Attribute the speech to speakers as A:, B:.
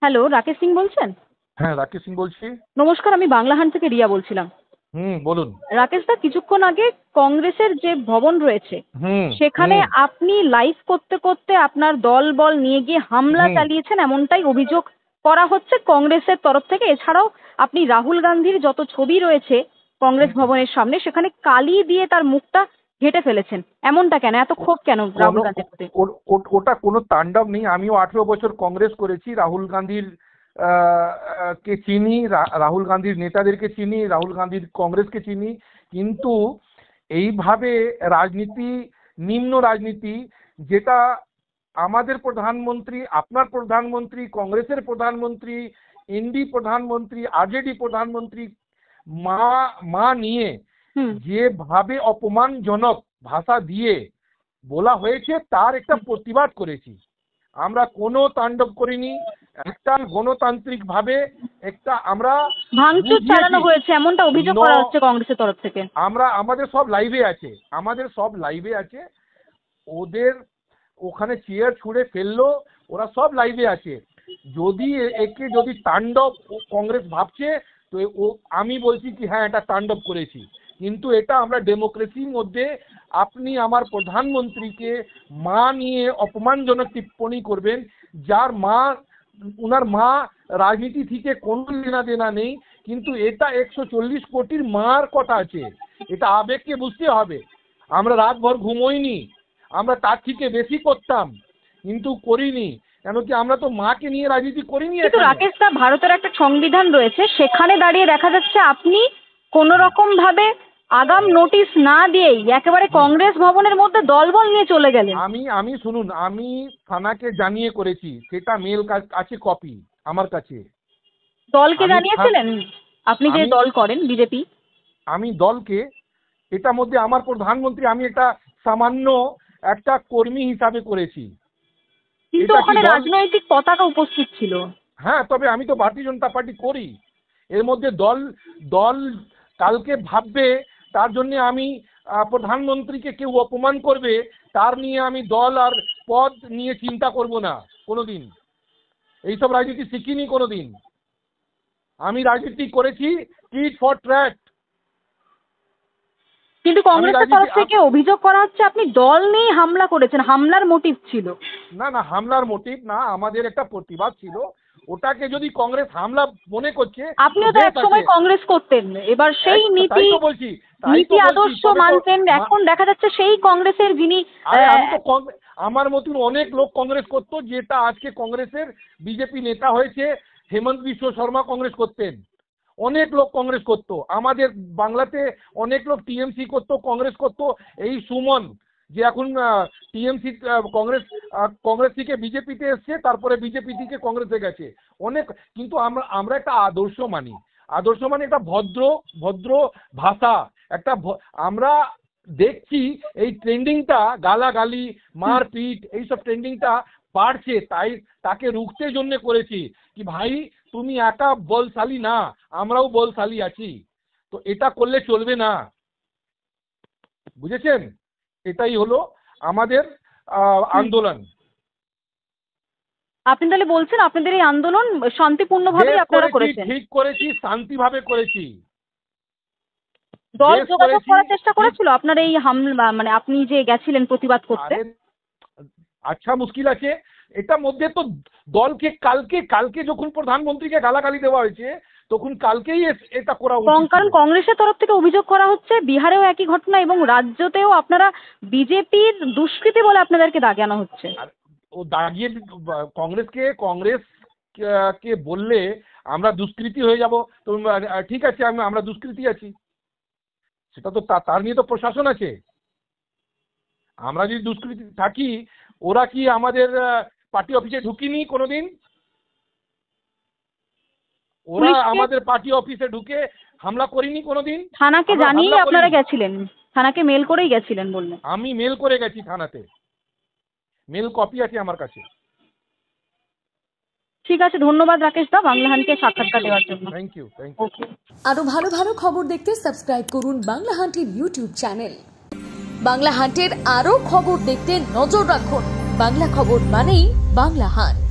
A: Hello, Rakesh Singh বলছেন?
B: হ্যাঁ, রাকেশ সিং বলছি।
A: নমস্কার, আমি বাংলাহান্ট থেকে রিয়া বলছিলাম।
B: বলুন।
A: রাকেশ দা, কিছুক্ষণ আগে কংগ্রেসের যে ভবন রয়েছে
B: হুম
A: সেখানে
B: হুম
A: আপনি লাইভ করতে করতে আপনার দল বল নিয়ে গিয়ে হামলা
B: হুম
A: চালিয়েছেন, এমনটাই অভিযোগ করা হচ্ছে কংগ্রেসের তরফ থেকে। এছাড়াও আপনি রাহুল গান্ধীর যত ছবি রয়েছে কংগ্রেস
B: হুম।
A: ভবনের সামনে, সেখানে কালি দিয়ে তার মুখটা ঘেঁটে ফেলেছেন। এমনটা কেন? এত ক্ষোভ কেন রাহুল গান্ধীর প্রতি?
B: ওটা কোনো তাণ্ডব নেই। আমিও 18 বছর কংগ্রেস করেছি। রাহুল গান্ধীর কে চিনি, রাহুল গান্ধীর নেতাদেরকে চিনি, রাহুল গান্ধীর কংগ্রেসকে চিনি। কিন্তু এইভাবে রাজনীতি, নিম্ন রাজনীতি, যেটা আমাদের প্রধানমন্ত্রী, আপনার প্রধানমন্ত্রী, কংগ্রেসের প্রধানমন্ত্রী, এনডি প্রধানমন্ত্রী, আরজেডি প্রধানমন্ত্রী মা মা নিয়ে
A: হুম।
B: যেভাবে অপমানজনক ভাষা দিয়ে বলা হয়েছে তার একটা প্রতিবাদ করেছি। আমরা কোনো তাণ্ডব করিনি। একটা গণতান্ত্রিক ভাবে একটা আমরা
A: ভাঙচুর চালানো
B: বুঝিয়েছি।
A: হয়েছে এমনটা অভিযোগ
B: ন
A: করা হচ্ছে কংগ্রেসের তরফ থেকে।
B: আমাদের সব লাইভে আছে, আমাদের সব লাইভে আছে। ওদের ওখানে চেয়ার ছুঁড়ে ফেললো, ওরা সব লাইভে আছে। যদি একে যদি তাণ্ডব কংগ্রেস ভাবছে, তো আমি বলছি কি হ্যাঁ, এটা তাণ্ডব করেছি। কিন্তু এটা আমরা ডেমোক্রেসির মধ্যে আপনি আমার প্রধানমন্ত্রীকে মা নিয়ে অপমানজনক টিপ্পনী করবেন, যার মা, উনার মা রাজনীতি থেকে কোনো লেনা দেনা নেই, কিন্তু এটা 140 কোটির মার কথা আছে। এটা আবেগকে বুঝতে হবে। আমরা রাতভর ঘুমোইনি, আমরা তার থেকে বেশি করতাম, কিন্তু করিনি। কেন কি আমরা তো মাকে নিয়ে রাজনীতি করিনি
A: কিন্তু
B: এখানে।
A: রাকেশ দা, ভারতের একটা সংবিধান রয়েছে, সেখানে দাঁড়িয়ে দেখা যাচ্ছে আপনি কোন রকম ভাবে আগাম নোটিশ না দিয়েই একেবারে
B: হুম।
A: কংগ্রেস ভবনের মধ্যে দলবল নিয়ে চলে গেলেন।
B: আমি শুনুন, আমি থানাকে জানিয়ে করেছি, সেটা মেল আছে, কপি আমার কাছে।
A: দলকে
B: আমি
A: জানিয়েছিলেন? আপনি যে
B: আমি
A: দল করেন বিজেপি।
B: আমি দলকে, এটার মধ্যে আমার প্রধানমন্ত্রী, আমি এটা সামান্য একটা কর্মী হিসাবে করেছি।
A: কিন্তু
B: এটা কি
A: ওখানে
B: দল?
A: রাজনৈতিক পতাকা উপস্থিত ছিল।
B: হ্যাঁ, তবে আমি তো ভারতীয় জনতা পার্টি করি। এর মধ্যে দল দল কালকে ভাববে, তার জন্য আমি প্রধানমন্ত্রীকে কেউ অপমান করবে, তার নিয়ে আমি দল আর পদ নিয়ে চিন্তা করব না কোনোদিন। এইসব রাজনীতি শিখিনি কোনোদিন। আমি রাজনীতি করেছি টিট ফর ট্র্যাট।
A: কিন্তু
B: আমি
A: কংগ্রেসের
B: রাজনীতি
A: তরফ থেকে অভিযোগ করা হচ্ছে আপনি দল নিয়ে হামলা করেছেন, হামলার মোটিভ ছিল।
B: না না, হামলার মোটিভ না, আমাদের একটা প্রতিবাদ ছিল। ওটাকে যদি কংগ্রেস হামলা মনে করছে তো
A: আপনিও তো
B: বেশ আছে।
A: একসময় কংগ্রেস করতেন, এবার সেই
B: তাই
A: নীতি
B: তো বলছি, তাই তো
A: নীতি
B: বলছি,
A: আদর্শ
B: তবে তো
A: মানতেন। এখন দেখা যাচ্ছে সেই কংগ্রেসের যিনি
B: আরে আমি তো আমার মতন অনেক লোক কংগ্রেস করতো, যেটা আজকে কংগ্রেসের বিজেপি নেতা হয়েছে। হেমন্ত বিশ্ব শর্মা কংগ্রেস করতেন, অনেক লোক কংগ্রেস করতো। আমাদের বাংলাতে অনেক লোক টিএমসি করতো, কংগ্রেস করতো। এই সুমন, যে এখন টিএমসি কংগ্রেস, কংগ্রেস থেকে বিজেপিতে এসছে, তারপরে বিজেপি থেকে কংগ্রেসে গেছে অনেক। কিন্তু আমরা একটা আদর্শ মানি। আদর্শ মানে একটা ভদ্র ভদ্র ভাষা, একটা আমরা দেখছি এই ট্রেন্ডিংটা, গালাগালি, মারপিট, এইসব ট্রেন্ডিংটা বাড়ছে, তাই তাকে রুখতে জন্য করেছি কি ভাই, তুমি একা বলশালী না, আমরাও বলশালী আছি। তো এটা করলে চলবে না, বুঝেছেন? এটাই হলো আমাদের
A: হুম,
B: আন্দোলন।
A: আপনি তাহলে বলছেন আপনাদের এই আন্দোলন শান্তিপূর্ণভাবেই
B: বেশ
A: আপনারা
B: করেছি,
A: করেছেন?
B: ঠিক করেছি, শান্তিভাবে করেছি।
A: দল
B: বেশ
A: যোগাযোগ
B: করেছি,
A: করার চেষ্টা
B: ঠিক।
A: করেছিল আপনার এই হামলা, মানে আপনি যে গেছিলেন প্রতিবাদ করতে?
B: আরে আচ্ছা, মুশকিল আছে। এটার মধ্যে তো দলকে কালকে কালকে যখন প্রধানমন্ত্রীকে গালাগালি দেওয়া হয়েছে, তখন কালকেই এটা করা উচিত ছিল।
A: কারণ কংগ্রেসের তরফ থেকে অভিযোগ করা হচ্ছে বিহারেও একই ঘটনা এবং রাজ্যতেও আপনারা বিজেপির দুষ্কৃতী বলে আপনাদেরকে দাগানো হচ্ছে।
B: আর ও দাগিয়ে কংগ্রেস কে বললে আমরা দুষ্কৃতী হয়ে যাব। তো ঠিক আছে, আমরা দুষ্কৃতী আছি, সেটা তো তার নিয়ে তো প্রশাসন আছে। আমরা যদি দুষ্কৃতী থাকি, ওরা কি আমাদের পার্টি অফিসে ঢুকিনি কোনোদিন? ওরা
A: পুলিশকে,
B: আমাদের পার্টি অফিসে ঢুকে হামলা করিনি কোনোদিন।
A: থানাকে
B: আমরা হামলা
A: জানিয়েই আপনারা
B: করিনি।
A: গেছিলেন, থানাকে মেল করেই গেছিলেন বললেন।
B: আমি মেল করে গেছি থানাতে, মেল কপি আছে আমার কাছে।
A: ঠিক আছে, ধন্যবাদ রাকেশ দা বাংলাহানকে
B: থ্যাংক
A: সাক্ষাৎকার
B: ইউ,
A: দেওয়ার জন্য।
B: Thank you, thank you.
A: Okay.
C: আরো ভালো ভালো খবর দেখতে সাবস্ক্রাইব করুন বাংলা হান্টের ইউটিউব চ্যানেল। বাংলা হান্টের আরো খবর দেখতে নজর রাখুন। বাংলা খবর মানেই বাংলা হান্ট।